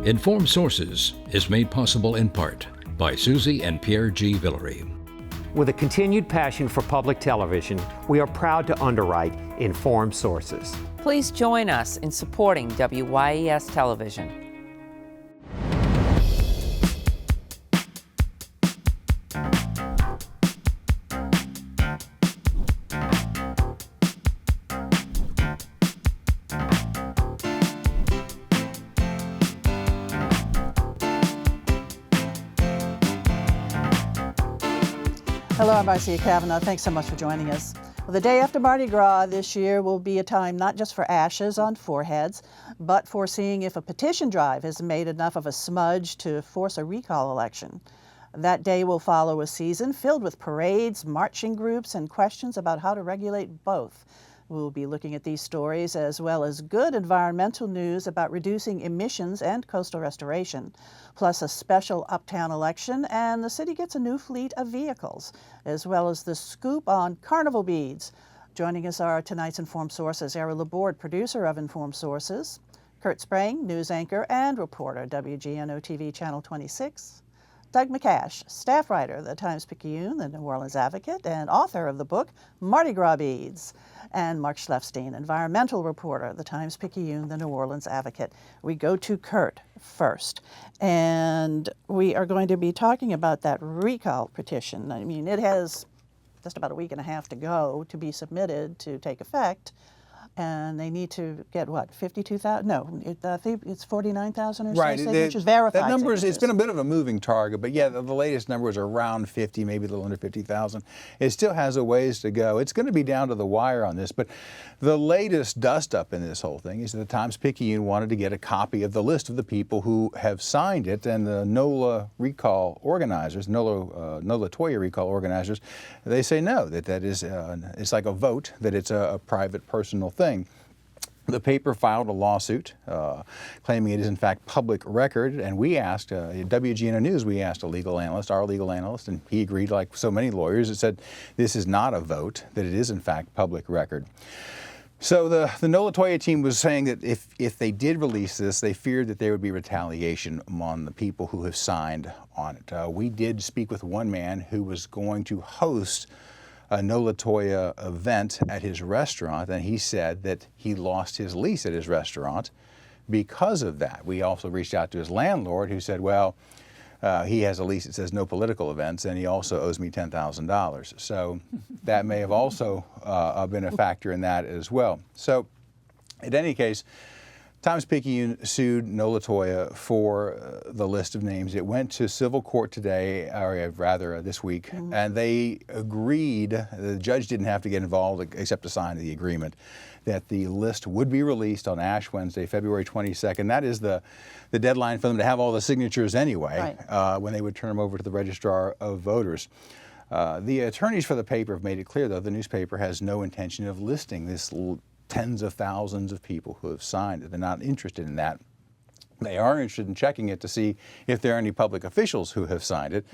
Informed Sources is made possible in part by Susie and Pierre G. Villery. With a continued passion for public television, we are proud to underwrite Informed Sources. Please join us in supporting WYES television. Hello, I'm Marcia Cavanaugh. Thanks so much for joining us. Well, the day after Mardi Gras this year will be a time not just for ashes on foreheads, but for seeing if a petition drive has made enough of a smudge to force a recall election. That day will follow a season filled with parades, marching groups, and questions about how to regulate both. We'll be looking at these stories as well as good environmental news about reducing emissions and coastal restoration, plus a special uptown election, and the city gets a new fleet of vehicles, as well as the scoop on Carnival beads. Joining us are tonight's Informed Sources, Errol Laborde, producer of Informed Sources, Curt Sprang, news anchor and reporter, WGNO-TV Channel 26, Doug MacCash, staff writer of the Times-Picayune, the New Orleans Advocate, and author of the book Mardi Gras Beads, and Mark Schleifstein, environmental reporter of the Times-Picayune, the New Orleans Advocate. We go to Curt first, and we are going to be talking about that recall petition. I mean, it has just about a week and a half to go to be submitted to take effect. And they need to get what, 52,000? No, I think it's 49,000 or so signatures, verified. That number signatures. it's been a bit of a moving target, but yeah, the latest number is around 50, maybe a little under 50,000. It still has a ways to go. It's going to be down to the wire on this, but the latest dust up in this whole thing is that the Times-Picayune wanted to get a copy of the list of the people who have signed it, and the NOLA recall organizers, NOLA Toya recall organizers, they say no, that is it's like a vote, that it's a private, personal thing. The paper filed a lawsuit claiming it is in fact public record, and we asked, WGNO News, we asked a legal analyst, our legal analyst, and he agreed, like so many lawyers, it said this is not a vote, that it is in fact public record. So the NOLA Toya team was saying that if they did release this, they feared that there would be retaliation among the people who have signed on it. We did speak with one man who was going to host a NOLA Toya event at his restaurant, and he said that he lost his lease at his restaurant because of that. We also reached out to his landlord, who said, well, he has a lease that says no political events, and he also owes me $10,000. So that may have also been a factor in that as well. So in any case, Times-Picayune sued NOLA Toya for the list of names. It went to civil court today, or rather this week, and they agreed, the judge didn't have to get involved except to sign the agreement, that the list would be released on Ash Wednesday, February 22nd. That is the deadline for them to have all the signatures anyway, right, when they would turn them over to the registrar of voters. The attorneys for the paper have made it clear, though, the newspaper has no intention of listing this tens of thousands of people who have signed it. They're not interested in that. They are interested in checking it to see if there are any public officials who have signed it.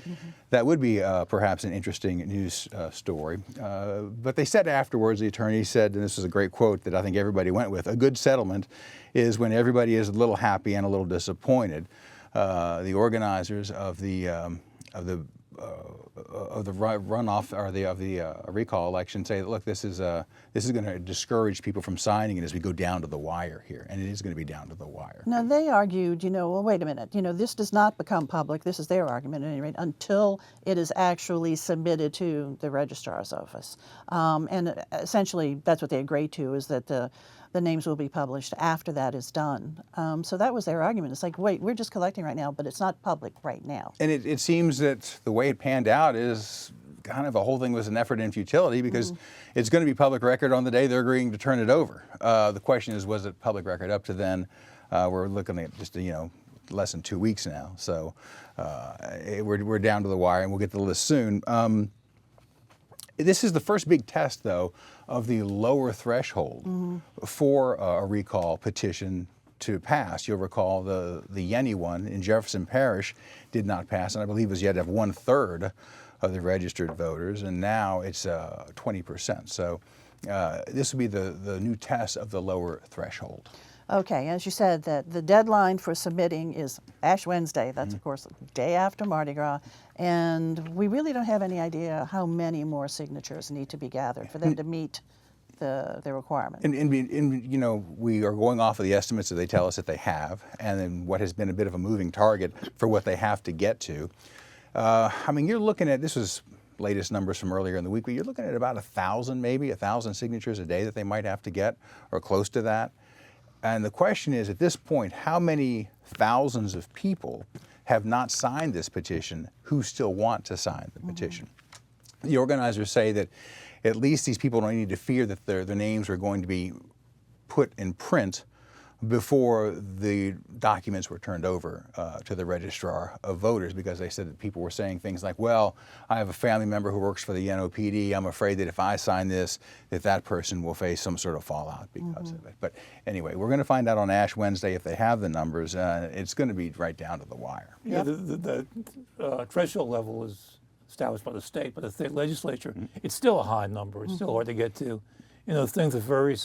That would be perhaps an interesting news story. But they said afterwards, the attorney said, and this is a great quote that I think everybody went with, a good settlement is when everybody is a little happy and a little disappointed. The organizers of the runoff or the recall election say, look, this is going to discourage people from signing it as we go down to the wire here, and it is going to be down to the wire. Now they argued, well, wait a minute, this does not become public. This is their argument at any rate until it is actually submitted to the registrar's office, and essentially that's what they agreed to, is that the names will be published after that is done. So that was their argument. It's like, wait, we're just collecting right now, but it's not public right now. And it seems that the way it panned out is kind of the whole thing was an effort in futility, because it's going to be public record on the day they're agreeing to turn it over. The question is, was it public record up to then? We're looking at just, less than 2 weeks now. So we're down to the wire, and we'll get the list soon. This is the first big test, though, of the lower threshold for a recall petition to pass. You'll recall the Yenny one in Jefferson Parish did not pass, and I believe it was you had to have 1/3 of the registered voters, and now it's 20%. So this will be the new test of the lower threshold. Okay, as you said, that the deadline for submitting is Ash Wednesday. That's, of course, the day after Mardi Gras. And we really don't have any idea how many more signatures need to be gathered for them to meet the requirement. And you know, we are going off of the estimates that they tell us that they have, and then what has been a bit of a moving target for what they have to get to. I mean, you're looking at, this was latest numbers from earlier in the week, but you're looking at about 1,000, maybe 1,000 signatures a day that they might have to get, or close to that. And the question is, at this point, how many thousands of people have not signed this petition who still want to sign the petition? The organizers say that at least these people don't need to fear that their names are going to be put in print before the documents were turned over to the registrar of voters, because they said that people were saying things like, well, I have a family member who works for the NOPD. I'm afraid that if I sign this, that person will face some sort of fallout because of it. But anyway, we're going to find out on Ash Wednesday if they have the numbers. It's going to be right down to the wire. Yeah, the threshold level is established by the state, but the state legislature, it's still a high number. It's still hard to get to. You know, things are very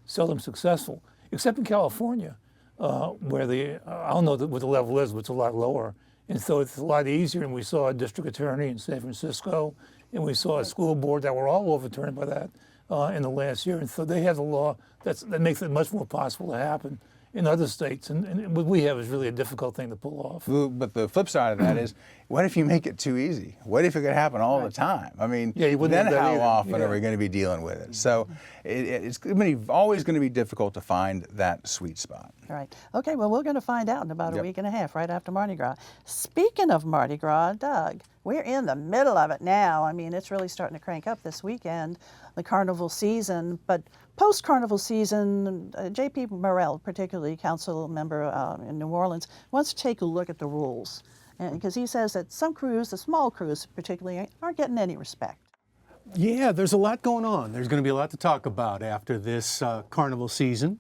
seldom successful, except in California, where I don't know what the level is, but it's a lot lower. And so it's a lot easier. And we saw a district attorney in San Francisco, and we saw a school board that were all overturned by that in the last year. And so they have a law that makes it much more possible to happen in other states. And what we have is really a difficult thing to pull off. But the flip side of that is, what if you make it too easy? What if it could happen all the time? I mean, then how often are we going to be dealing with it? So it's always going to be difficult to find that sweet spot. Right. Okay, well, we're going to find out in about a week and a half, right after Mardi Gras. Speaking of Mardi Gras, Doug, we're in the middle of it now. I mean, it's really starting to crank up this weekend, the Carnival season. But post-Carnival season, J.P. Morrell, particularly council member in New Orleans, wants to take a look at the rules. Because he says that some crews, the small crews particularly, aren't getting any respect. Yeah, there's a lot going on. There's going to be a lot to talk about after this Carnival season.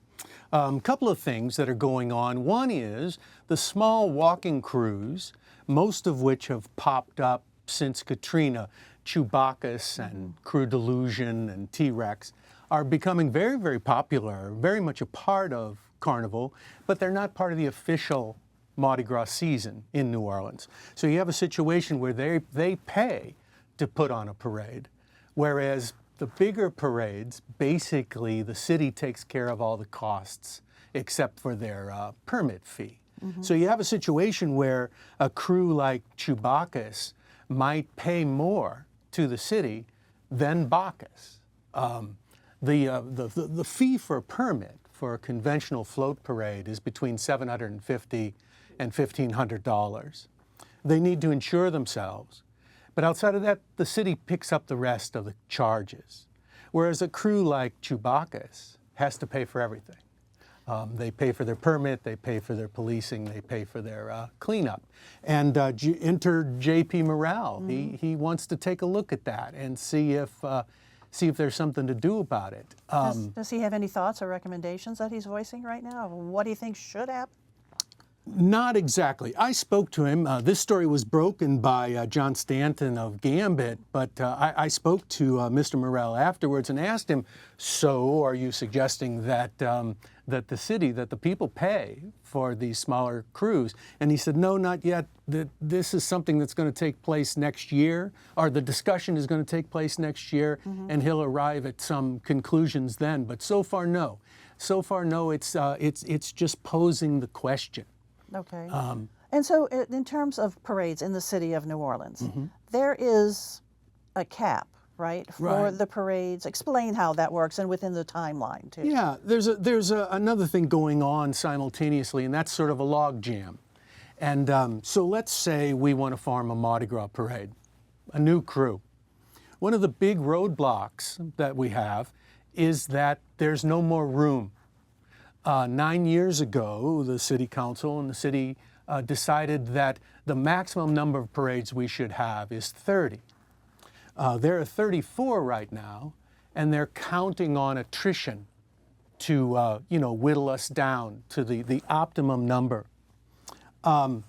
A couple of things that are going on. One is the small walking crews, most of which have popped up since Katrina, Chewbacca's and Crew Delusion and T-Rex, are becoming very, very popular, very much a part of Carnival, but they're not part of the official Mardi Gras season in New Orleans. So you have a situation where they pay to put on a parade, whereas the bigger parades, basically the city takes care of all the costs except for their permit fee. So you have a situation where a crew like Chewbacca's might pay more to the city than Bacchus. The fee for a permit for a conventional float parade is between $750 and $1,500. They need to insure themselves. But outside of that, the city picks up the rest of the charges. Whereas a crew like Chewbacca's has to pay for everything. They pay for their permit, they pay for their policing, they pay for their cleanup. And enter J.P. Morrell. He wants to take a look at that and see if there's something to do about it. Does he have any thoughts or recommendations that he's voicing right now? What do you think should happen? Not exactly. I spoke to him. This story was broken by John Stanton of Gambit, but I spoke to Mr. Morrell afterwards and asked him, so are you suggesting that that the people pay for these smaller crews? And he said, no, not yet. This is something that's going to take place next year, or the discussion is going to take place next year, and he'll arrive at some conclusions then. But so far, no. So far, no. It's just posing the question. Okay. And so in terms of parades in the city of New Orleans, there is a cap, right, for the parades. Explain how that works and within the timeline, too. Yeah, there's another thing going on simultaneously, and that's sort of a log jam. And so let's say we want to form a Mardi Gras parade, a new crew. One of the big roadblocks that we have is that there's no more room. 9 years ago, the city council and the city decided that the maximum number of parades we should have is 30. There are 34 right now, and they're counting on attrition to, whittle us down to the optimum number. But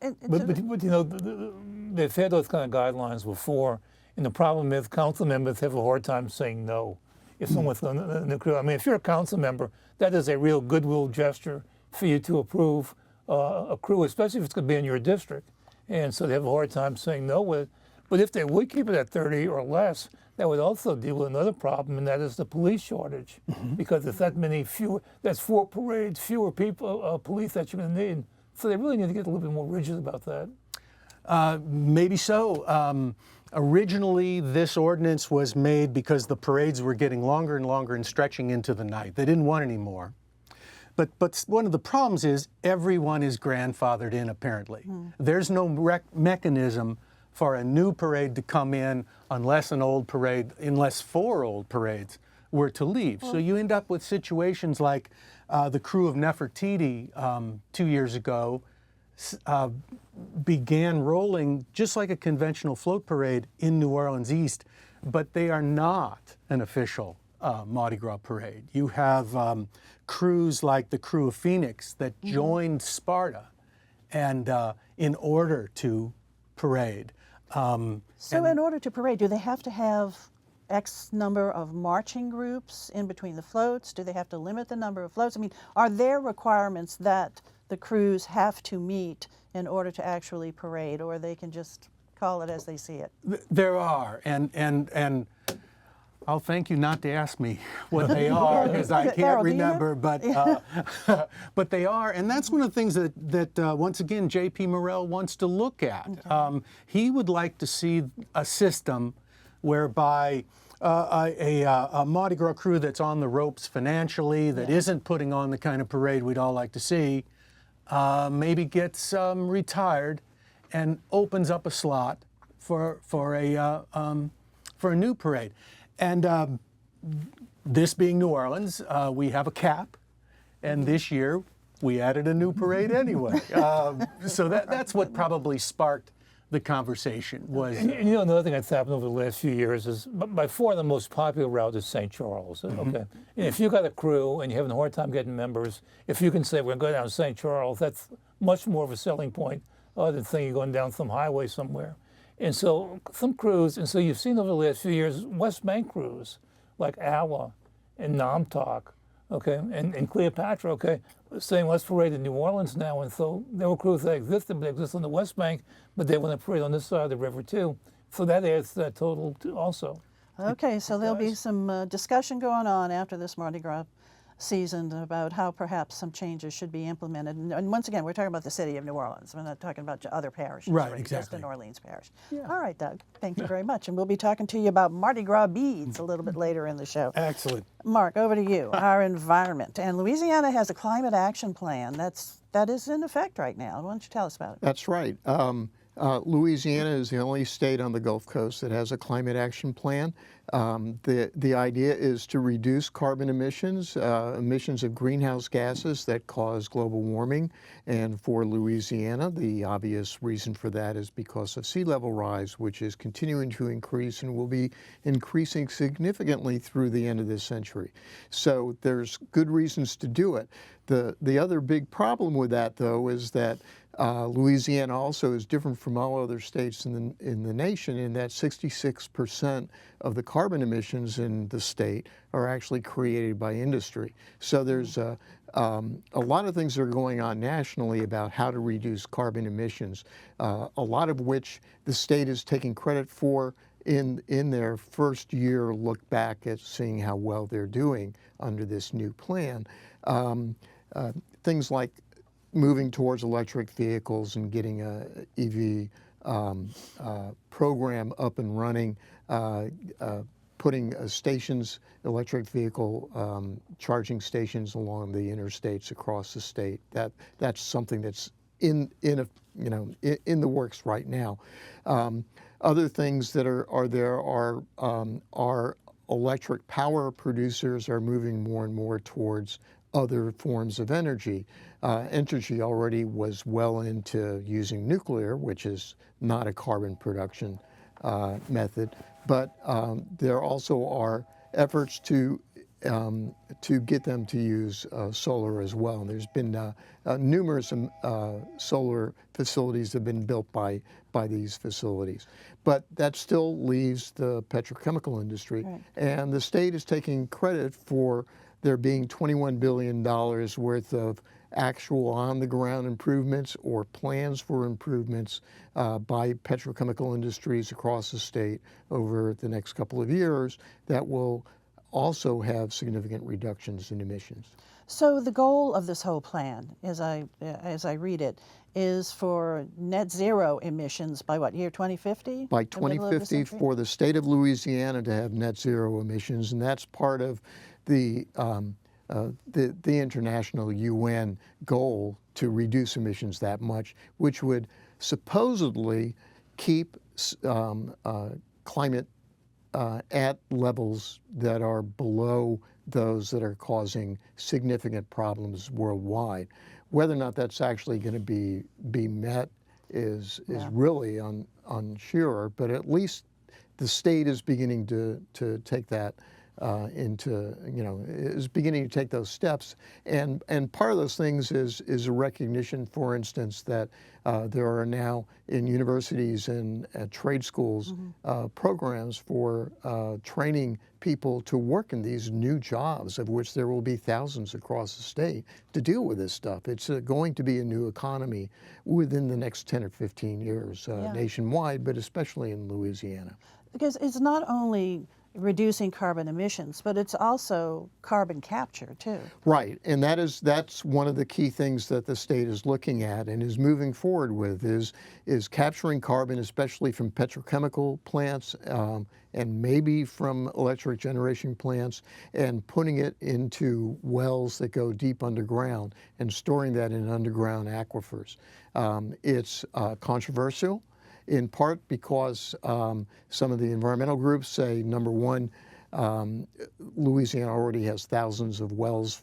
they've had those kind of guidelines before, and the problem is council members have a hard time saying no. if someone's in the crew. I mean, if you're a council member, that is a real goodwill gesture for you to approve a crew, especially if it's going to be in your district. And so they have a hard time saying no with it. But if they would keep it at 30 or less, that would also deal with another problem, and that is the police shortage. Because if that many fewer, that's 4 parades, fewer people, police that you're going to need. So they really need to get a little bit more rigid about that. Maybe so. Originally, this ordinance was made because the parades were getting longer and longer and stretching into the night. They didn't want any more. But one of the problems is everyone is grandfathered in, apparently. There's no mechanism for a new parade to come in unless 4 old parades were to leave. So you end up with situations like the crew of Nefertiti 2 years ago began rolling just like a conventional float parade in New Orleans East, but they are not an official Mardi Gras parade. You have crews like the crew of Phoenix that joined Sparta and in order to parade. So in order to parade, do they have to have X number of marching groups in between the floats? Do they have to limit the number of floats? I mean, are there requirements that the crews have to meet in order to actually parade, or they can just call it as they see it? There are, and I'll thank you not to ask me what they are, because I can't Errol, remember, but they are, and that's one of the things that once again, J.P. Morrell wants to look at. Okay. He would like to see a system whereby a Mardi Gras crew that's on the ropes financially, that isn't putting on the kind of parade we'd all like to see, maybe gets retired and opens up a slot for a new parade. And this being New Orleans, we have a cap, and this year we added a new parade anyway. So that's what probably sparked the conversation. Was and you know, another thing that's happened over the last few years is by far the most popular route is St. Charles. Okay, and if you got a crew and you're having a hard time getting members, if you can say we're going to go down St. Charles, that's much more of a selling point than saying you're going down some highway somewhere. And so some crews, and so you've seen over the last few years West Bank crews like Awa and Namtok, okay, and Cleopatra, okay, saying let's parade in New Orleans now. And so there were crews that existed, but they exist on the West Bank, but they want to parade on this side of the river too. So that adds to that total too also. Okay, so there'll be some discussion going on after this Mardi Gras season about how perhaps some changes should be implemented. And once again, we're talking about the city of New Orleans. We're not talking about other parishes. Right, Just exactly. the New Orleans parish. All right, Doug, thank you very much. And we'll be talking to you about Mardi Gras beads a little bit later in the show. excellent. Mark, over to you. Our environment. And Louisiana has a climate action plan that is in effect right now. Why don't you tell us about it? That's right. Louisiana is the only state on the Gulf Coast that has a climate action plan. The idea is to reduce carbon emissions, emissions of greenhouse gases that cause global warming. And for Louisiana, the obvious reason for that is because of sea level rise, which is continuing to increase and will be increasing significantly through the end of this century. So there's good reasons to do it. The other big problem with that, though, is that Louisiana also is different from all other states in the nation in that 66% of the carbon emissions in the state are actually created by industry. So there's a lot of things that are going on nationally about how to reduce carbon emissions, a lot of which the state is taking credit for in their first year look back at seeing how well they're doing under this new plan. Things like moving towards electric vehicles and getting a EV program up and running, putting stations, electric vehicle charging stations along the interstates across the state. That's something that's in the works right now. Other things that are there are electric power producers are moving more and more towards other forms of energy. Energy already was well into using nuclear, which is not a carbon production method, but there also are efforts to to get them to use solar as well. And there's been numerous solar facilities that have been built by these facilities. But that still leaves the petrochemical industry. Right. And the state is taking credit for there being $21 billion worth of actual on-the-ground improvements or plans for improvements by petrochemical industries across the state over the next couple of years that will also have significant reductions in emissions. So the goal of this whole plan, as I read it, is for net zero emissions by what, year 2050? By The middle of the 2050 century? for the state of Louisiana to have net zero emissions, and that's part of the international UN goal to reduce emissions that much, which would supposedly keep climate at levels that are below those that are causing significant problems worldwide. Whether or not that's actually going to be met is really unsure, but at least the state is beginning to take that is beginning to take those steps, and part of those things is a recognition, for instance, that there are now in universities and at trade schools programs for training people to work in these new jobs, of which there will be thousands across the state, to deal with this stuff. It's going to be a new economy within the next 10 or 15 years nationwide, but especially in Louisiana. Because it's not only reducing carbon emissions, but it's also carbon capture too. Right, and that's one of the key things that the state is looking at and is moving forward with is capturing carbon, especially from petrochemical plants and maybe from electric generation plants, and putting it into wells that go deep underground and storing that in underground aquifers. It's controversial, in part because some of the environmental groups say, number one, Louisiana already has thousands of wells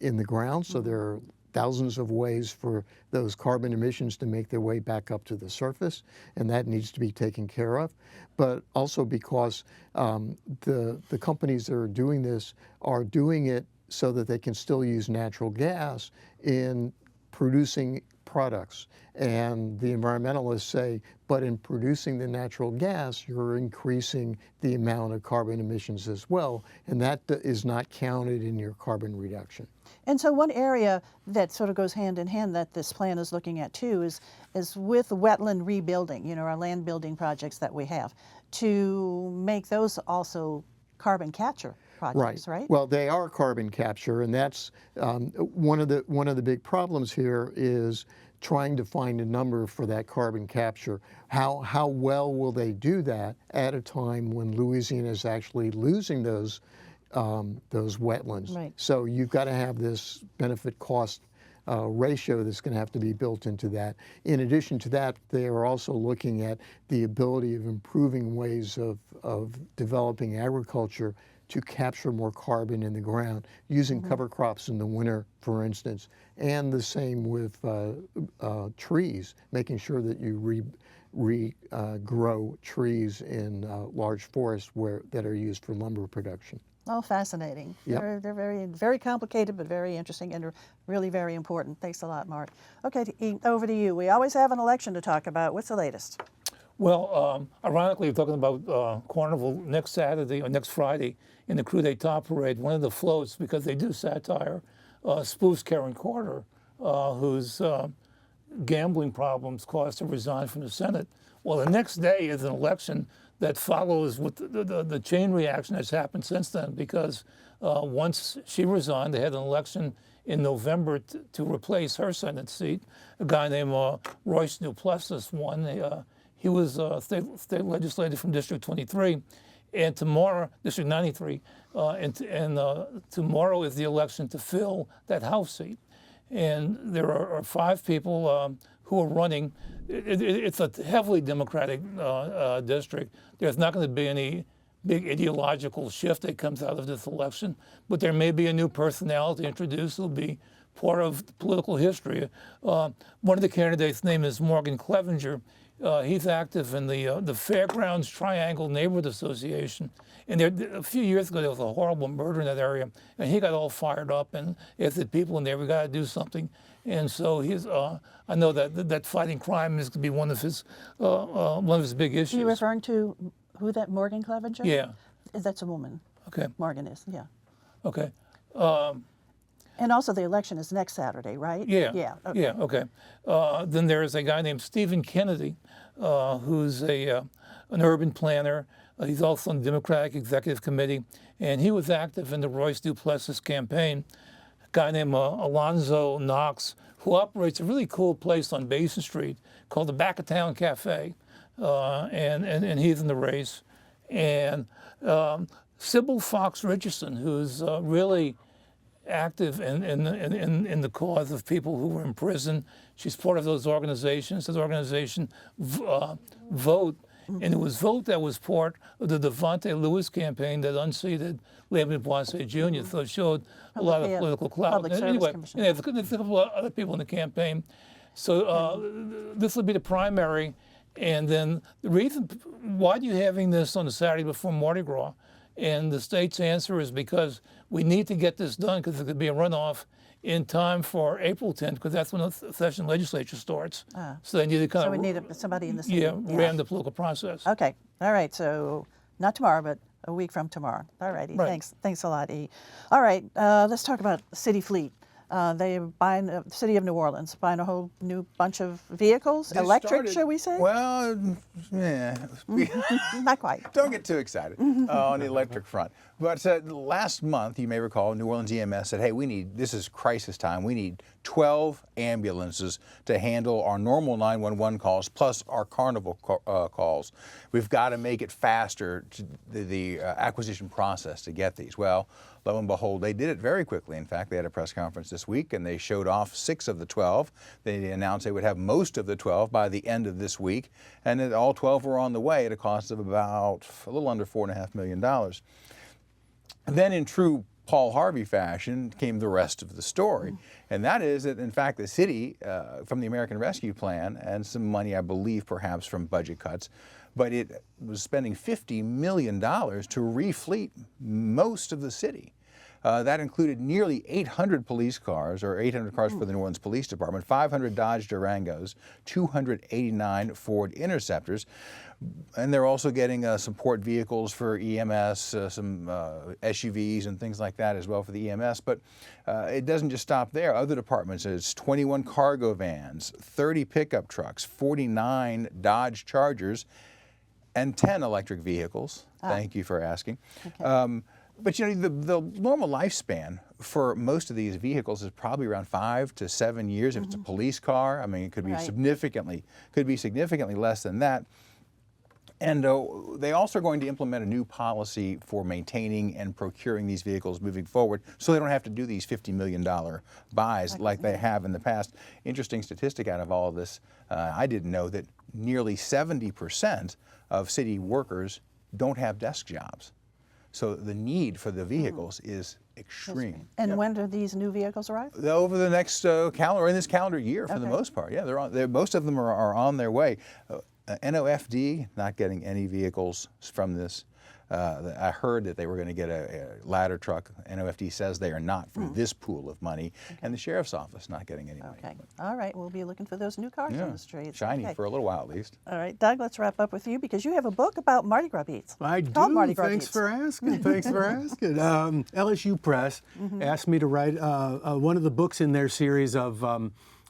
in the ground, so there are thousands of ways for those carbon emissions to make their way back up to the surface, and that needs to be taken care of. But also because the companies that are doing this are doing it so that they can still use natural gas in producing products. And the environmentalists say, but in producing the natural gas, you're increasing the amount of carbon emissions as well, and that is not counted in your carbon reduction. And so one area that sort of goes hand in hand that this plan is looking at too is with wetland rebuilding, our land building projects that we have, to make those also carbon capture projects, right? Well, they are carbon capture, and that's one of the big problems here is trying to find a number for that carbon capture. How well will they do that at a time when Louisiana is actually losing those wetlands? Right. So you've got to have this benefit cost ratio that's going to have to be built into that. In addition to that, they are also looking at the ability of improving ways of developing agriculture to capture more carbon in the ground, using cover crops in the winter, for instance, and the same with trees, making sure that you regrow trees in large forests that are used for lumber production. Oh, fascinating. Yep. They're very, very complicated, but very interesting and really very important. Thanks a lot, Mark. Okay, over to you. We always have an election to talk about. What's the latest? Well, ironically, we're talking about Carnival next Saturday or next Friday in the Coup d'etat parade. One of the floats, because they do satire, spoofs Karen Carter, whose gambling problems caused her to resign from the Senate. Well, the next day is an election that follows with the chain reaction that's happened since then, because once she resigned, they had an election in November to replace her Senate seat. A guy named Royce Duplessis won. He was a state legislator from District 23, and tomorrow, District 93, and tomorrow is the election to fill that House seat. And there are 5 people who are running. It's a heavily Democratic district. There's not going to be any big ideological shift that comes out of this election, but there may be a new personality introduced. It'll be part of political history. One of the candidates' name is Morgan Clevenger. He's active in the Fairgrounds Triangle Neighborhood Association. And there, a few years ago, there was a horrible murder in that area, and he got all fired up and asked the people in there, we got to do something. And so he's, I know that fighting crime is going to be one of his big issues. Are you referring to who that Morgan Clevenger? Yeah. That's a woman. Okay. Morgan is, yeah. Okay. And also the election is next Saturday, right? Yeah. Yeah. Okay. Yeah. Okay. Then there is a guy named Stephen Kennedy, who's an urban planner. He's also on the Democratic Executive Committee, and he was active in the Royce Duplessis campaign. A guy named Alonzo Knox, who operates a really cool place on Basin Street called the Back of Town Cafe, and he's in the race. And Sybil Fox Richardson, who's really active in the cause of people who were in prison. She's part of those organizations. This organization, Vote, and it was Vote that was part of the Devontae Lewis campaign that unseated Laborde Boise Jr. So it showed a lot of political clout. Anyway, there's a couple of other people in the campaign. So this will be the primary. And then the reason, why are you having this on the Saturday before Mardi Gras? And the state's answer is because we need to get this done because there could be a runoff in time for April 10th, because that's when the session legislature starts. So they need to kind So of we need somebody in the city. ram the political process. Okay. All right. So not tomorrow, but a week from tomorrow. All righty. Right. Thanks a lot, E. All right. Let's talk about city fleet. They buying the city of New Orleans, buying a whole new bunch of vehicles, electric, shall we say? Well, yeah. Not quite. Don't get too excited on the electric front. But last month, you may recall, New Orleans EMS said, hey, this is crisis time. We need 12 ambulances to handle our normal 911 calls plus our Carnival calls. We've got to make it faster, the acquisition process to get these. Well, lo and behold, they did it very quickly. In fact, they had a press conference this week, and they showed off 6 of the 12. They announced they would have most of the 12 by the end of this week, and that all 12 were on the way at a cost of about a little under $4.5 million. Then in true Paul Harvey fashion came the rest of the story, and that is that, in fact, the city, from the American Rescue Plan, and some money, I believe, perhaps from budget cuts, but it was spending $50 million to refleet most of the city. That included nearly 800 police cars, or 800 cars for the New Orleans Police Department, 500 Dodge Durangos, 289 Ford Interceptors, and they're also getting support vehicles for EMS, some SUVs and things like that as well for the EMS. But it doesn't just stop there. Other departments, it's 21 cargo vans, 30 pickup trucks, 49 Dodge Chargers, and 10 electric vehicles. Thank you for asking. Okay. But you know, the normal lifespan for most of these vehicles is probably around 5 to 7 years. If it's a police car, I mean, it could be significantly less than that. And they also are going to implement a new policy for maintaining and procuring these vehicles moving forward, so they don't have to do these $50 million buys like they have in the past. Interesting statistic out of all of this, I didn't know that nearly 70% of city workers don't have desk jobs. So the need for the vehicles is extreme. And when do these new vehicles arrive? Over the next calendar, in this calendar year, for the most part. Yeah, most of them are on their way. NOFD not getting any vehicles from this. I heard that they were going to get a ladder truck. NOFD says they are not from this pool of money. And the sheriff's office not getting any money. Okay. All right. We'll be looking for those new cars on the streets. Shiny for a little while at least. All right. Doug, let's wrap up with you because you have a book about Mardi Gras beads. I do. Mardi Gras Thanks beads. for asking. Thanks for asking. LSU Press asked me to write one of the books in their series of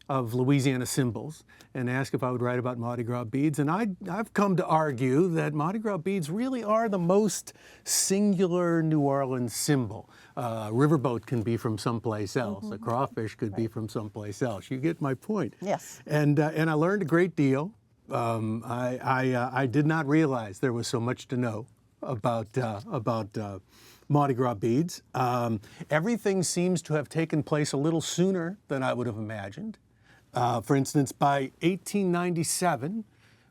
Louisiana symbols, and asked if I would write about Mardi Gras beads. And I've come to argue that Mardi Gras beads really are the most singular New Orleans symbol. A riverboat can be from someplace else. A crawfish could be from someplace else. You get my point. Yes. And I learned a great deal. I did not realize there was so much to know about Mardi Gras beads. Everything seems to have taken place a little sooner than I would have imagined. For instance, by 1897,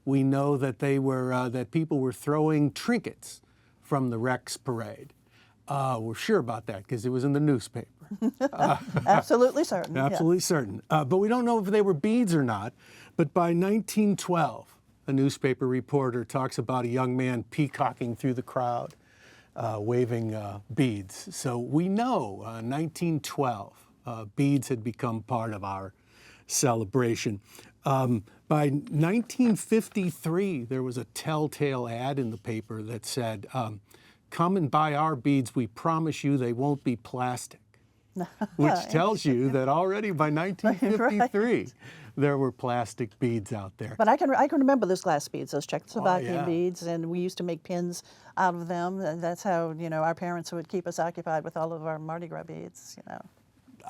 we know that that people were throwing trinkets from the Rex Parade. We're sure about that because it was in the newspaper. Absolutely certain. Absolutely certain. But we don't know if they were beads or not. But by 1912, a newspaper reporter talks about a young man peacocking through the crowd, waving beads. So we know 1912, beads had become part of our celebration. By 1953, there was a telltale ad in the paper that said, "Come and buy our beads, we promise you they won't be plastic." Which tells you that already by 1953, Right. there were plastic beads out there. But I can remember those glass beads, those Czechoslovakian beads, and we used to make pins out of them. And that's how, our parents would keep us occupied with all of our Mardi Gras beads,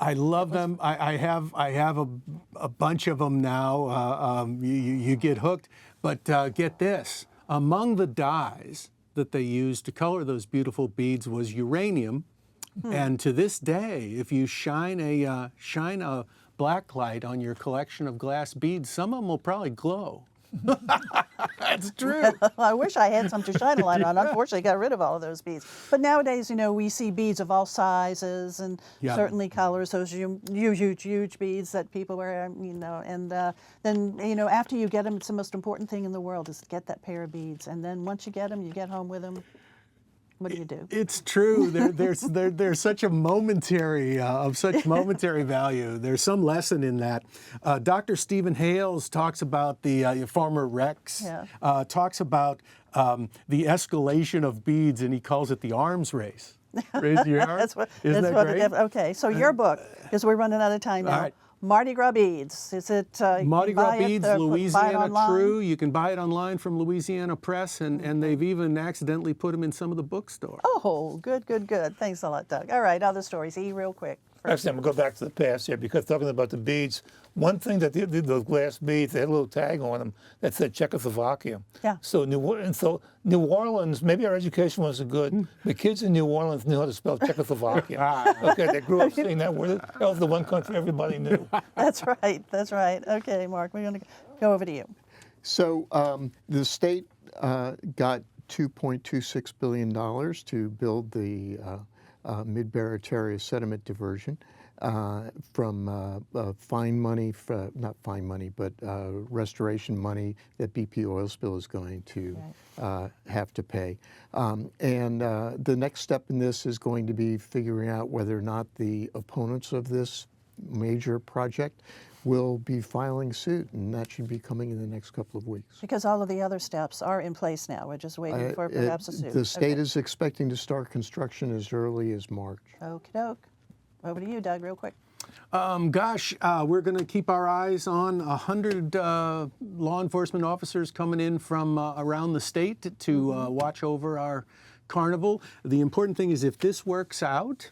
I love them. I have a bunch of them now. You get hooked. But get this, among the dyes that they used to color those beautiful beads was uranium. And to this day, if you shine a black light on your collection of glass beads, some of them will probably glow. That's true. I wish I had some to shine a light on. Unfortunately, I got rid of all of those beads. But nowadays, we see beads of all sizes and certainly colors. Those huge beads that people wear, and then, after you get them, it's the most important thing in the world is to get that pair of beads. And then once you get them, you get home with them. What do you do? It's true. There's such a momentary, of such momentary value. There's some lesson in that. Dr. Stephen Hales talks about the former Rex, talks about the escalation of beads, and he calls it the arms race. Raise your arm. Isn't that great? Okay, so your book, because we're running out of time now. All right. Mardi Gras Beads. Is it Mardi Gras Beads, Louisiana online? True. You can buy it online from Louisiana Press, and they've even accidentally put them in some of the bookstores. Oh, good. Thanks a lot, Doug. All right, other stories. Real quick. Actually, I'm going to go back to the past here because talking about the beads, one thing that they did, those glass beads, they had a little tag on them that said Czechoslovakia. Yeah. So New Orleans, maybe our education wasn't good, but kids in New Orleans knew how to spell Czechoslovakia. Okay, they grew up saying that word. That was the one country everybody knew. That's right. Okay, Mark, we're going to go over to you. So the state got $2.26 billion to build the Mid-Barataria sediment diversion from fine money, not fine money, but restoration money that BP oil spill is going to have to pay. And the next step in this is going to be figuring out whether or not the opponents of this major project will be filing suit, and that should be coming in the next couple of weeks. Because all of the other steps are in place now. We're just waiting for perhaps a suit. The state is expecting to start construction as early as March. Okie doke. Over to you, Doug, real quick. We're going to keep our eyes on 100 law enforcement officers coming in from around the state to watch over our carnival. The important thing is if this works out,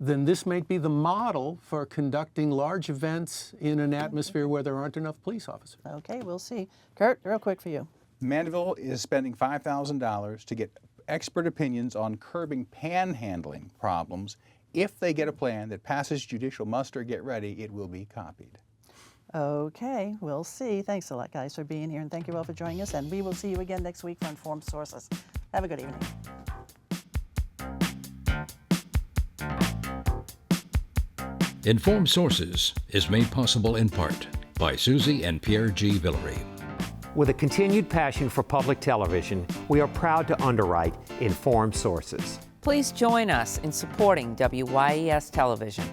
then this may be the model for conducting large events in an atmosphere where there aren't enough police officers. Okay, we'll see. Curt, real quick for you. Mandeville is spending $5,000 to get expert opinions on curbing panhandling problems. If they get a plan that passes judicial muster, get ready, it will be copied. Okay, we'll see. Thanks a lot, guys, for being here, and thank you all for joining us, and we will see you again next week for Informed Sources. Have a good evening. Informed Sources is made possible in part by Susie and Pierre G. Villery. With a continued passion for public television, we are proud to underwrite Informed Sources. Please join us in supporting WYES Television.